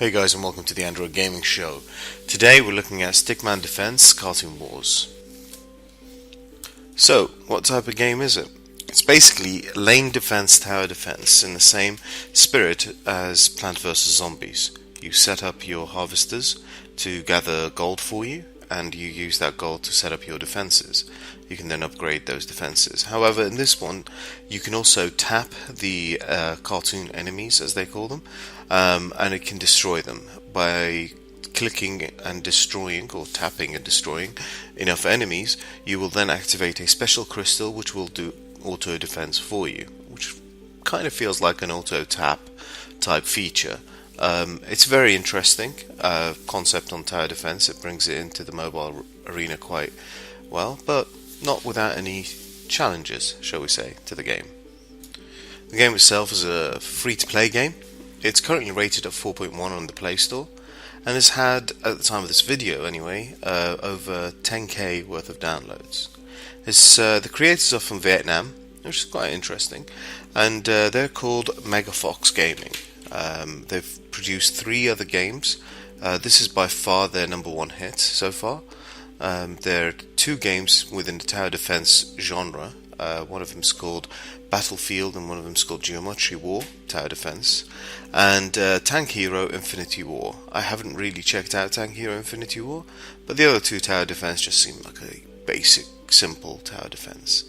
Hey guys, and welcome to the Android Gaming Show. Today we're looking at Stickman Defence Cartoon Wars. So, what type of game is it? It's basically lane defense, tower defense in the same spirit as Plant vs Zombies. You set up your harvesters to gather gold for you, and you use that gold to set up your defenses. You can then upgrade those defenses. However, in this one, you can also tap the cartoon enemies, as they call them, and it can destroy them by clicking and destroying, or tapping and destroying enough enemies. You will then activate a special crystal which will do auto defense for you, which kind of feels like an auto tap type feature. It's very interesting concept on tower defense. It brings it into the mobile arena quite well, but not without any challenges, shall we say, to the game. The game itself is a free-to-play game. It's currently rated at 4.1 on the Play Store, and has had, at the time of this video anyway, over 10k worth of downloads. The creators are from Vietnam, which is quite interesting, and they're called MegaFox Gaming. They've produced 3 other games. This is by far their #1 hit so far. There are 2 games within the tower defense genre. One of them is called Battlefield, and one of them is called Geometry War Tower Defense, and Tank Hero Infinity War. I haven't really checked out Tank Hero Infinity War, but the other 2 tower defense just seem like a basic, simple tower defense.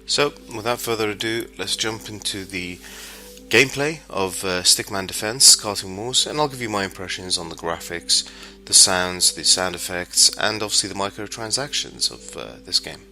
So, without further ado, let's jump into the gameplay of Stickman Defence Cartoon Wars, and I'll give you my impressions on the graphics, the sounds, the sound effects, and obviously the microtransactions of this game.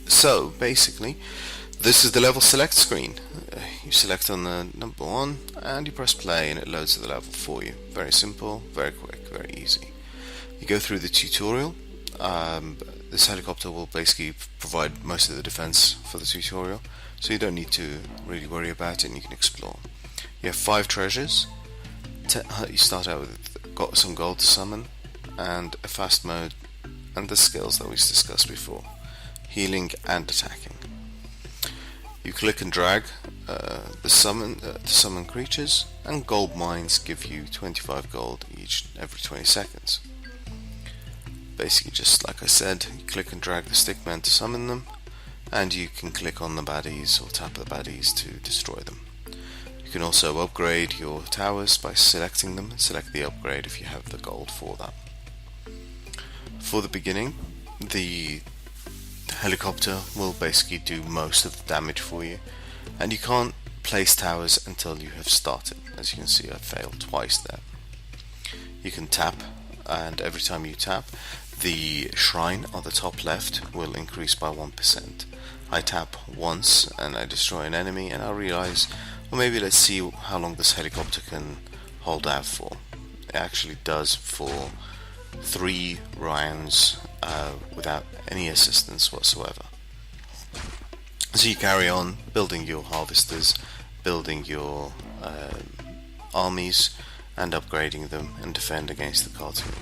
So, basically, this is the level select screen. You select on the #1 and you press play and it loads the level for you. Very simple, very quick, very easy. You go through the tutorial. This helicopter will basically provide most of the defense for the tutorial, so you don't need to really worry about it and you can explore. You have 5 treasures. You start out with got some gold to summon, and a fast mode, and the skills that we discussed before, healing and attacking. You click and drag to summon creatures, and gold mines give you 25 gold every 20 seconds. Basically, just like I said, you click and drag the stickman to summon them, and you can click on the baddies or tap the baddies to destroy them. You can also upgrade your towers by selecting them. Select the upgrade if you have the gold for that. For the beginning, the helicopter will basically do most of the damage for you, and you can't place towers until you have started. As you can see, I failed twice there. You can tap, and every time you tap, the shrine on the top left will increase by 1%. I tap once and I destroy an enemy, and I realize, well, maybe let's see how long this helicopter can hold out for. It actually does for 3 rounds without any assistance whatsoever. So you carry on building your harvesters, building your armies, and upgrading them, and defend against the cartoon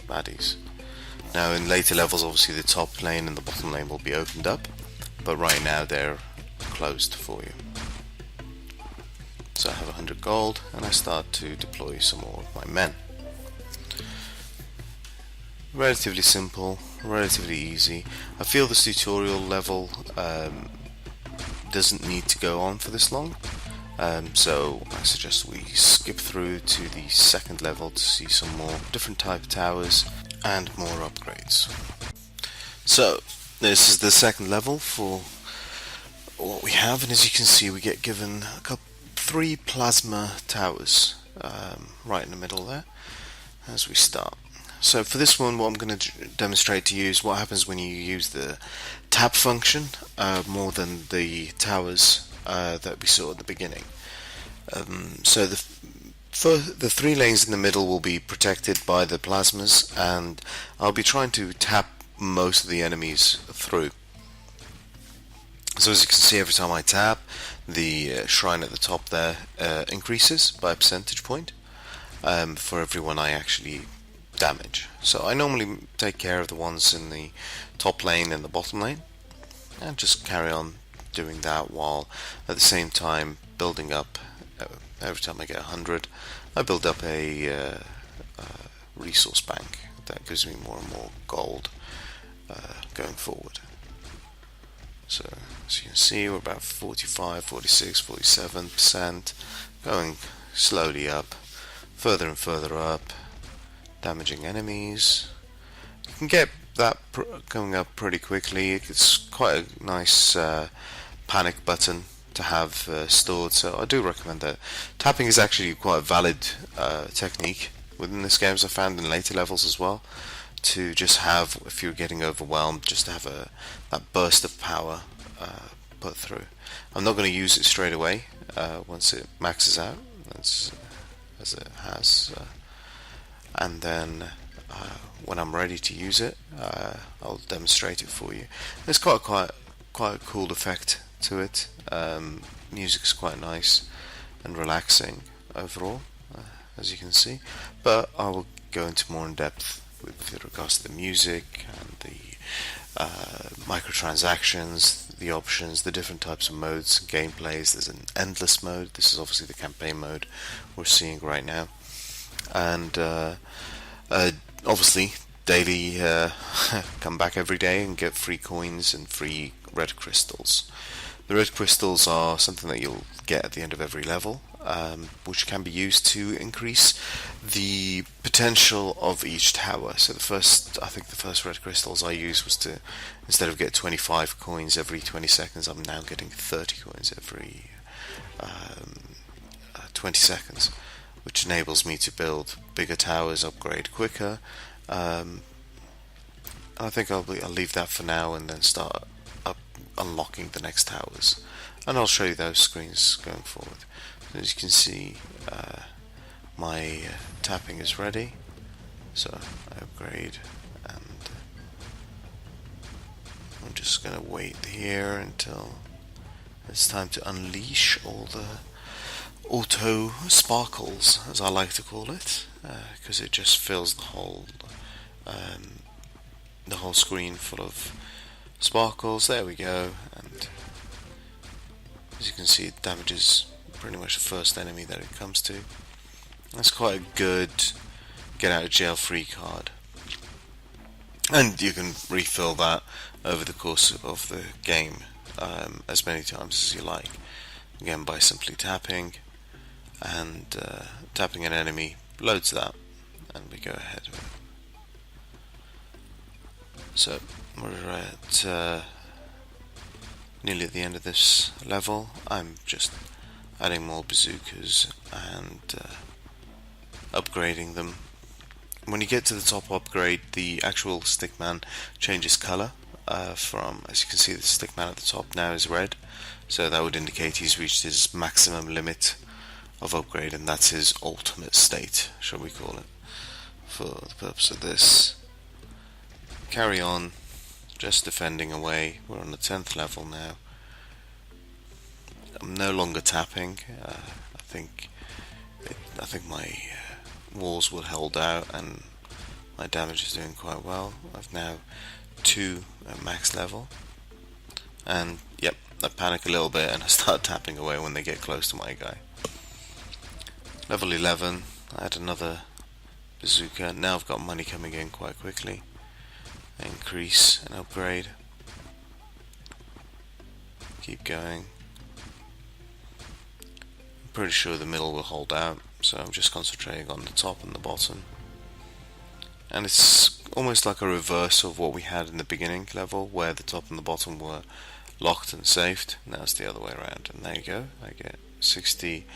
baddies. Now, in later levels, obviously the top lane and the bottom lane will be opened up, but right now they're closed for you. So I have 100 gold, and I start to deploy some more of my men. Relatively simple, relatively easy. I feel this tutorial level doesn't need to go on for this long, so I suggest we skip through to the second level to see some more different type of towers and more upgrades. So this is the second level for what we have, and as you can see, we get given 3 plasma towers right in the middle there as we start. So for this one, what I'm going to demonstrate to you is what happens when you use the tap function more than the towers that we saw at the beginning. So the 3 lanes in the middle will be protected by the plasmas, and I'll be trying to tap most of the enemies through. So as you can see, every time I tap, the shrine at the top there increases by a percentage point for every one I actually damage. So I normally take care of the ones in the top lane and the bottom lane, and just carry on doing that while at the same time building up every time I get 100, I build up a resource bank that gives me more and more gold going forward. So as you can see, we're about 45, 46, 47%, going slowly up, further and further up, damaging enemies. You can get that going up pretty quickly. It's quite a nice panic button to have stored, so I do recommend that. Tapping is actually quite a valid technique within this game, as I found in later levels as well, to just have, if you're getting overwhelmed, just to have that burst of power put through. I'm not going to use it straight away once it maxes out, as it has, and then when I'm ready to use it, I'll demonstrate it for you. There's quite a cool effect to it. Music's quite nice and relaxing overall, as you can see, but I will go into more in depth with regards to the music and the microtransactions, the options, the different types of modes, gameplays. There's an endless mode. This is obviously the campaign mode we're seeing right now, and obviously daily come back every day and get free coins and free red crystals. The red crystals are something that you'll get at the end of every level, which can be used to increase the potential of each tower. So I think the first red crystals I used was to, instead of get 25 coins every 20 seconds, I'm now getting 30 coins every 20 seconds, which enables me to build bigger towers, upgrade quicker. I think I'll leave that for now and then start unlocking the next towers, and I'll show you those screens going forward. So as you can see, my tapping is ready, so I upgrade, and I'm just gonna wait here until it's time to unleash all the auto sparkles, as I like to call it, because it just fills the whole screen full of sparkles. There we go, and as you can see, it damages pretty much the first enemy that it comes to. That's quite a good get out of jail free card, and you can refill that over the course of the game as many times as you like, again by simply tapping, and tapping an enemy loads that, and we go ahead with it. So we're at nearly at the end of this level. I'm just adding more bazookas and upgrading them. When you get to the top upgrade, the actual stickman changes colour from, as you can see, the stickman at the top now is red, so that would indicate he's reached his maximum limit of upgrade, and that's his ultimate state, shall we call it, for the purpose of this. Carry on, just defending away. We're on the 10th level now. I'm no longer tapping. I think my walls will hold out, and my damage is doing quite well. I've now 2 at max level, and yep, I panic a little bit and I start tapping away when they get close to my guy. Level 11, I had another bazooka. Now I've got money coming in quite quickly. Increase and upgrade. Keep going. I'm pretty sure the middle will hold out, so I'm just concentrating on the top and the bottom. And it's almost like a reverse of what we had in the beginning level, where the top and the bottom were locked and saved. Now it's the other way around, and there you go. I get 60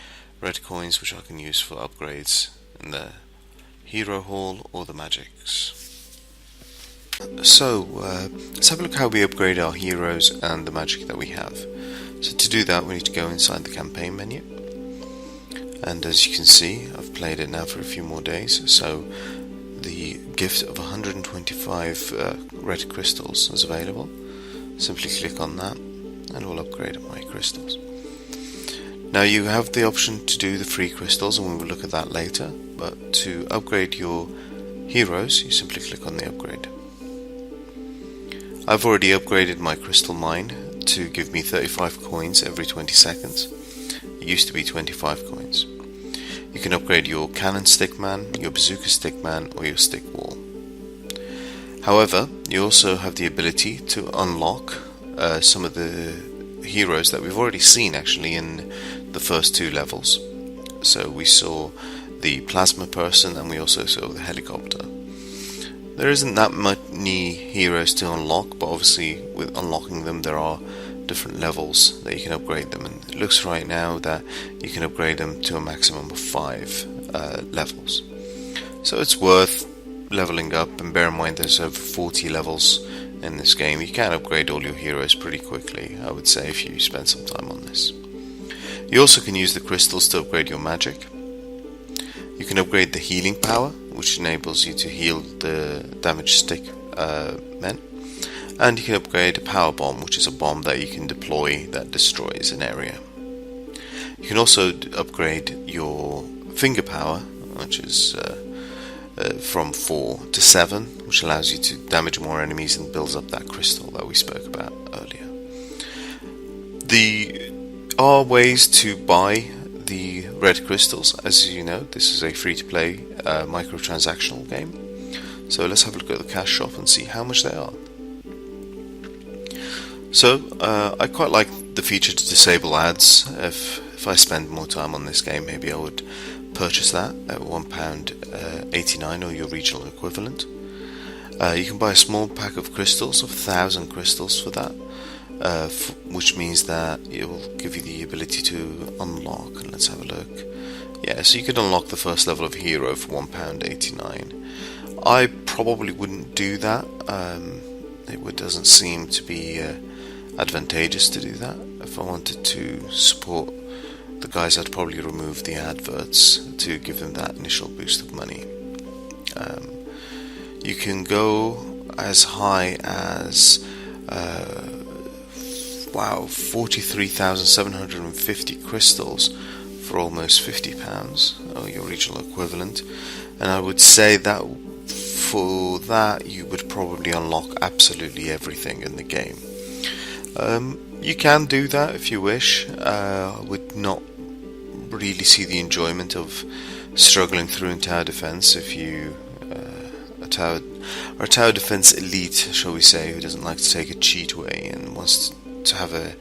red coins, which I can use for upgrades in the hero hall or the magics. So let's have a look how we upgrade our heroes and the magic that we have. So to do that, we need to go inside the campaign menu, and as you can see, I've played it now for a few more days, so the gift of 125 red crystals is available. Simply click on that and we'll upgrade my crystals. Now you have the option to do the free crystals, and we will look at that later, but to upgrade your heroes, you simply click on the upgrade. I've already upgraded my crystal mine to give me 35 coins every 20 seconds. It used to be 25 coins. You can upgrade your cannon stickman, your bazooka stickman, or your stick wall. However, you also have the ability to unlock some of the heroes that we've already seen actually in the first 2 levels. So we saw the plasma person and we also saw the helicopter. There isn't that many heroes to unlock, but obviously with unlocking them there are different levels that you can upgrade them, and it looks right now that you can upgrade them to a maximum of 5 levels. So it's worth leveling up, and bear in mind there's over 40 levels in this game. You can upgrade all your heroes pretty quickly, I would say, if you spend some time on this. You also can use the crystals to upgrade your magic. You can upgrade the healing power, which enables you to heal the damaged stick men. And you can upgrade a power bomb, which is a bomb that you can deploy that destroys an area. You can also upgrade your finger power, which is from 4 to 7, which allows you to damage more enemies and builds up that crystal that we spoke about earlier. There are ways to buy the red crystals. As you know, this is a free-to-play microtransactional game. So let's have a look at the cash shop and see how much they are. So I quite like the feature to disable ads. If I spend more time on this game, maybe I would purchase that at £1.89 or your regional equivalent. You can buy a small pack of crystals, of 1,000 crystals for that, which means that it will give you the ability to unlock. And let's have a look. Yeah, so you could unlock the first level of hero for £1.89. I probably wouldn't do that. It doesn't seem to be advantageous to do that. If I wanted to support the guys, I'd probably remove the adverts to give them that initial boost of money. You can go as high as 43,750 crystals for almost £50, or your regional equivalent. And I would say that for that you would probably unlock absolutely everything in the game. You can do that if you wish. I would not really see the enjoyment of struggling through in tower defense if you are a tower defense elite, shall we say, who doesn't like to take a cheat away and wants to have a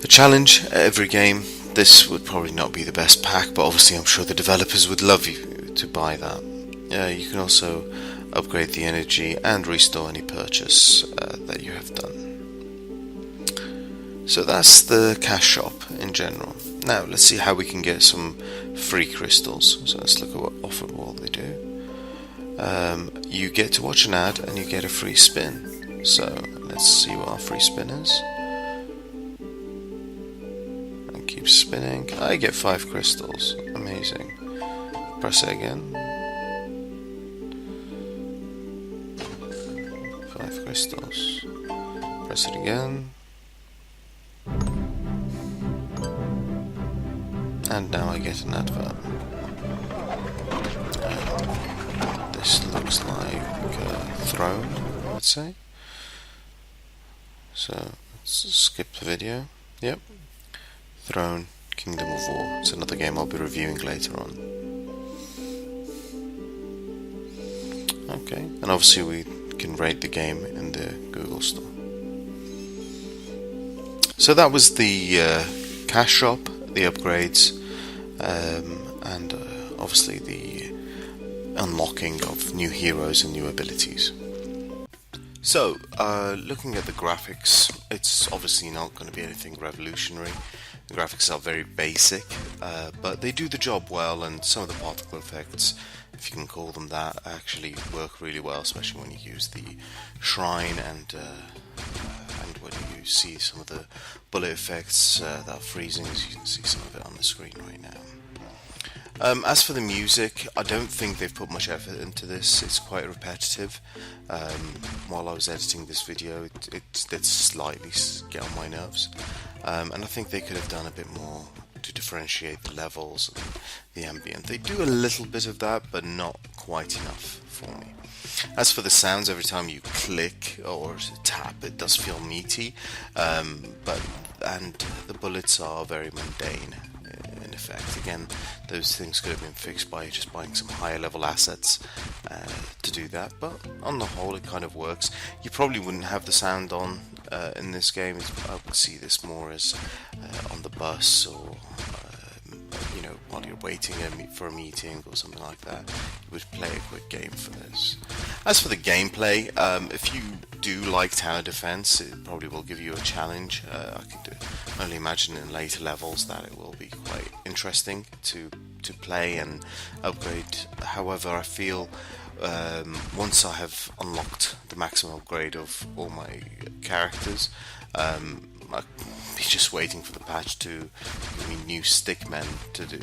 challenge at every game. This would probably not be the best pack, but obviously I'm sure the developers would love you to buy that. You can also upgrade the energy and restore any purchase that you have done. So that's the cash shop in general. Now let's see how we can get some free crystals. So let's look at what offer wall they do. You get to watch an ad and you get a free spin. So let's see what our free spin is. And keep spinning. I get 5 crystals. Amazing. Press it again. 5 crystals. Press it again. And now I get an advert. This looks like a throne, I would say. So let's skip the video. Yep. Throne, Kingdom of War. It's another game I'll be reviewing later on. Okay, and obviously we can rate the game in the Google Store. So that was the cash shop, the upgrades, and obviously the unlocking of new heroes and new abilities. So, looking at the graphics, it's obviously not going to be anything revolutionary. The graphics are very basic, but they do the job well, and some of the particle effects, if you can call them that, actually work really well, especially when you use the shrine and when you see some of the bullet effects that are freezing, as you can see some of it on the screen right now. As for the music, I don't think they've put much effort into this. It's quite repetitive. While I was editing this video, it did slightly get on my nerves. And I think they could have done a bit more to differentiate the levels and the ambient. They do a little bit of that, but not quite enough for me. As for the sounds, every time you click or tap, it does feel meaty, but and the bullets are very mundane in effect. Again, those things could have been fixed by just buying some higher level assets to do that, but on the whole it kind of works. You probably wouldn't have the sound on in this game. I would see this more as on the bus, or while you're waiting for a meeting or something like that. You would play a quick game for this. As for the gameplay, if you do like tower defense, it probably will give you a challenge. I could only imagine in later levels that it will be quite interesting to play and upgrade. However, I feel once I have unlocked the maximum upgrade of all my characters, I'll be just waiting for the patch to give me new stickmen to do,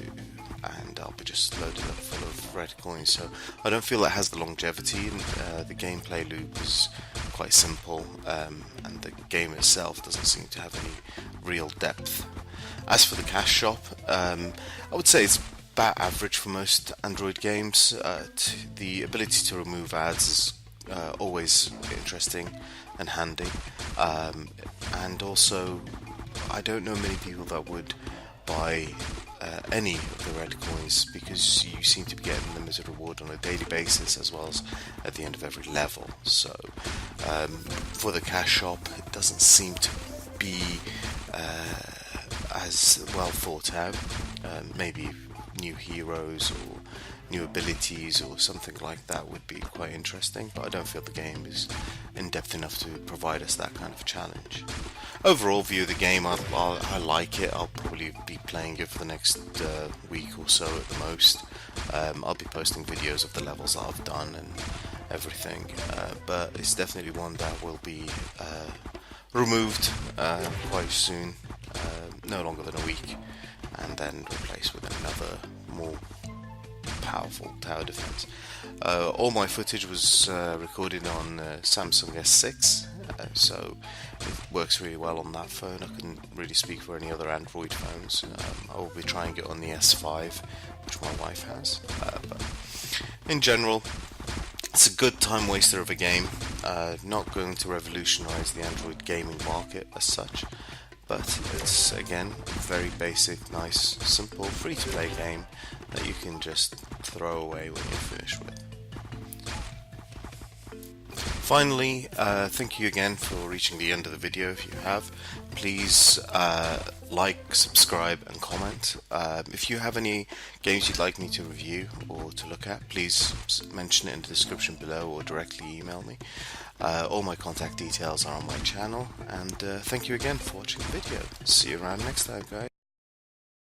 and I'll be just loaded up full of red coins. So I don't feel it has the longevity, and the gameplay loop is quite simple, and the game itself doesn't seem to have any real depth. As for the cash shop, I would say it's about average for most Android games. The ability to remove ads is always interesting and handy, and also I don't know many people that would buy any of the red coins, because you seem to be getting them as a reward on a daily basis as well as at the end of every level. So for the cash shop, it doesn't seem to be as well thought out. Maybe new heroes or new abilities or something like that would be quite interesting, but I don't feel the game is in depth enough to provide us that kind of challenge. Overall view of the game, I like it. I'll probably be playing it for the next week or so at the most. I'll be posting videos of the levels that I've done and everything, but it's definitely one that will be removed quite soon, no longer than a week, and then replaced with another more powerful tower defense. All my footage was recorded on Samsung S6, so it works really well on that phone. I couldn't really speak for any other Android phones. I will be trying it on the S5, which my wife has, but in general, it's a good time waster of a game. Not going to revolutionize the Android gaming market as such, but it's again a very basic, nice, simple, free-to-play game that you can just throw away when you're finished with. Finally, thank you again for reaching the end of the video. If you have, please like, subscribe and comment. If you have any games you'd like me to review or to look at, please mention it in the description below or directly email me. All my contact details are on my channel, and thank you again for watching the video. See you around next time, guys.